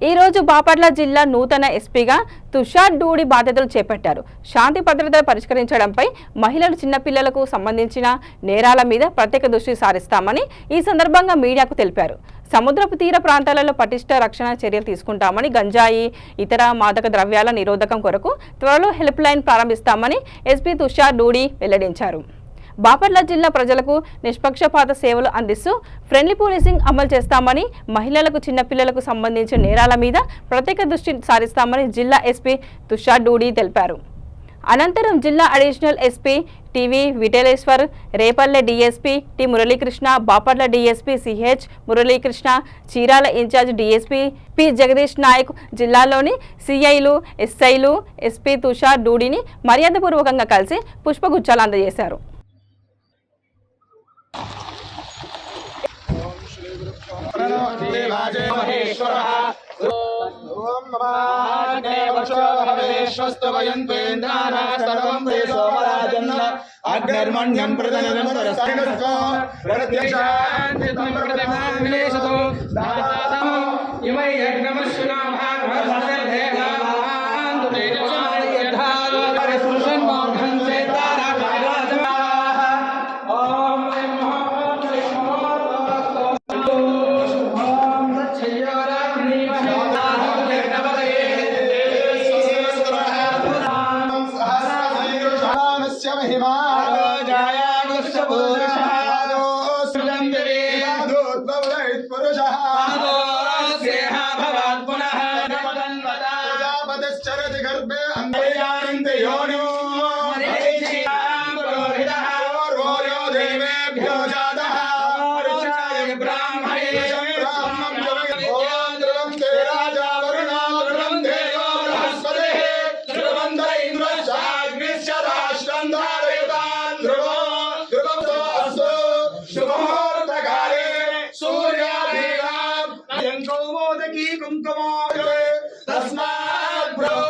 ఈ రోజు బాపట్ల జిల్లా నూతన ఎస్పీగా తుషార్ డూడి బాధ్యతలు చేపట్టారు. శాంతి భద్రతలు పరిష్కరించడంపై మహిళలు చిన్నపిల్లలకు సంబంధించిన నేరాల మీద ప్రత్యేక దృష్టి సారిస్తామని ఈ సందర్భంగా మీడియాకు తెలిపారు. సముద్రపు తీర ప్రాంతాలలో పటిష్ట రక్షణ చర్యలు తీసుకుంటామని, గంజాయి ఇతర మాదక ద్రవ్యాల నిరోధకం కొరకు త్వరలో హెల్ప్ లైన్ ప్రారంభిస్తామని ఎస్పీ తుషార్ డూడి వెల్లడించారు. బాపట్ల జిల్లా ప్రజలకు నిష్పక్షపాత సేవలు అందిస్తూ ఫ్రెండ్లీ పోలీసింగ్ అమలు చేస్తామని, మహిళలకు చిన్నపిల్లలకు సంబంధించిన నేరాల మీద ప్రత్యేక దృష్టి సారిస్తామని జిల్లా ఎస్పీ తుషార్ డూడి తెలిపారు. అనంతరం జిల్లా additional SP TV Vithaleshwar, Repalle DSP T Muralikrishna, Bapatla DSP CH Muralikrishna, Chirala in charge DSP P Jagadish Nayak, జిల్లాలోని సిఐలు, ఎస్ఐలు ఎస్పీ తుషార్ డూడిని మర్యాదపూర్వకంగా కలిసి పుష్పగుచ్చాలు అందజేశారు.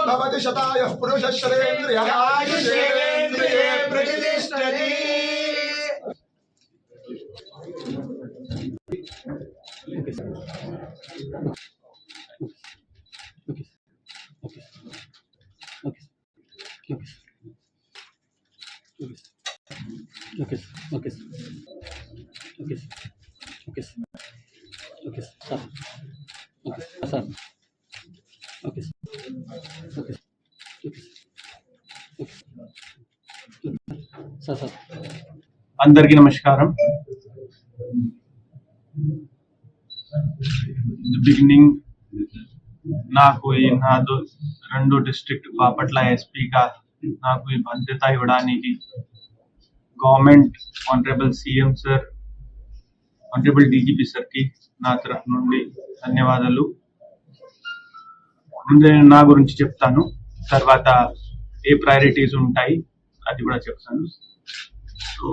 भवति शतायुः पुरुषश्रेन्द्रियः आयुष्येन्द्रिये प्रतिष्ठति। అందరికీ నమస్కారం. బిగినింగ్ నాకు ఈ రెండు డిస్ట్రిక్ట్ బాపట్ల ఎస్పీగా నాకు ఈ బాధ్యత ఇవ్వడానికి government honourable CM sir, honourable DGP సార్కి నా తరఫు నుండి ధన్యవాదాలు. ముందే నా గురించి చెప్తాను, తర్వాత ఏ ప్రయారిటీస్ ఉంటాయి అది కూడా చెప్తాను. సో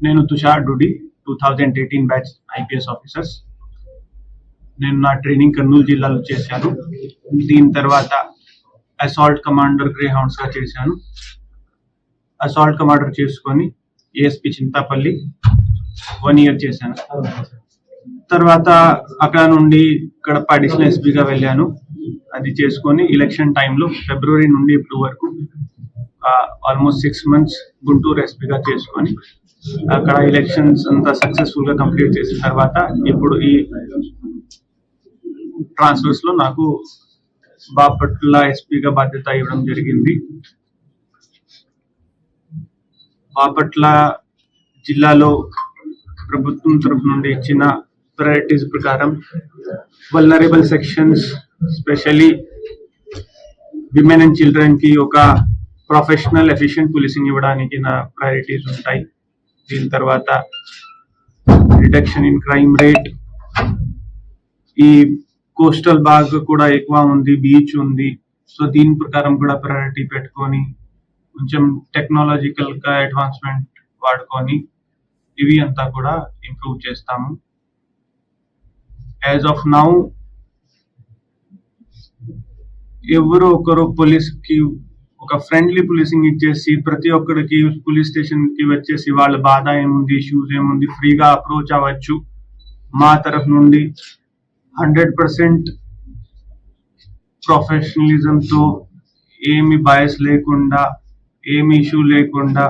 నేను తుషార్ డూడి, 2018 బ్యాచ్ ఐపీఎస్ ఆఫీసర్స్. నేను నా ట్రైనింగ్ కర్నూలు జిల్లాలో చేశాను. దీని తర్వాత అసాల్ట్ కమాండర్ గ్రే హౌండ్స్గా చేశాను. అసాల్ట్ కమాండర్ చేసుకొని ఏఎస్పీ చింతాపల్లి 1 year చేశాను. తర్వాత అక్కడ నుండి కడప అడిషనల్ ఎస్పీగా వెళ్ళాను. అది చేసుకొని ఎలక్షన్ టైంలో ఫిబ్రవరి నుండి ఇప్పుడు వరకు ఆల్మోస్ట్ 6 months గుంటూరు ఎస్పీగా చేసుకొని అక్కడ ఎలక్షన్స్ అంతా సక్సెస్ఫుల్గా కంప్లీట్ చేసిన తర్వాత ఇప్పుడు ఈ ట్రాన్స్ఫర్స్లో నాకు బాపట్ల ఎస్పీగా బాధ్యత ఇవ్వడం జరిగింది. బాపట్ల జిల్లాలో ప్రభుత్వం తరఫు నుండి ఇచ్చిన ప్రయారిటీస్ ప్రకారం vulnerable sections, specially women and children కి ఒక ప్రొఫెషనల్ ఎఫిషియెంట్ పోలీసింగ్ ఇవ్వడానికి నా ప్రయారిటీస్ ఉంటాయి. దీని తర్వాత రిడక్షన్ ఇన్ క్రైమ్ రేట్, ఈ కోస్టల్ బాగ్ కూడా ఎక్కువ ఉంది, బీచ్ ఉంది. సో దీని ప్రకారం కూడా ప్రయారిటీ పెట్టుకొని కొంచెం టెక్నాలజికల్ గా అడ్వాన్స్మెంట్ వాడుకొని ఇవి అంతా కూడా ఇంప్రూవ్ చేస్తాము. యాజ్ ఆఫ్ నౌ ఎవరు ఒకరు పోలీస్ కి ఒక ఫ్రెండ్లీ పోలీసింగ్ ఇచ్చేసి ప్రతి ఒక్కరికి పోలీస్ స్టేషన్ కి వచ్చేసి వాళ్ళ బాధ ఏముంది, ఇష్యూస్ ఏముంది ఫ్రీగా అప్రోచ్ అవ్వచ్చు. మా తరఫు నుండి 100% ప్రొఫెషనలిజంతో ఏమి బయస్ లేకుండా ఏమి ఇష్యూ లేకుండా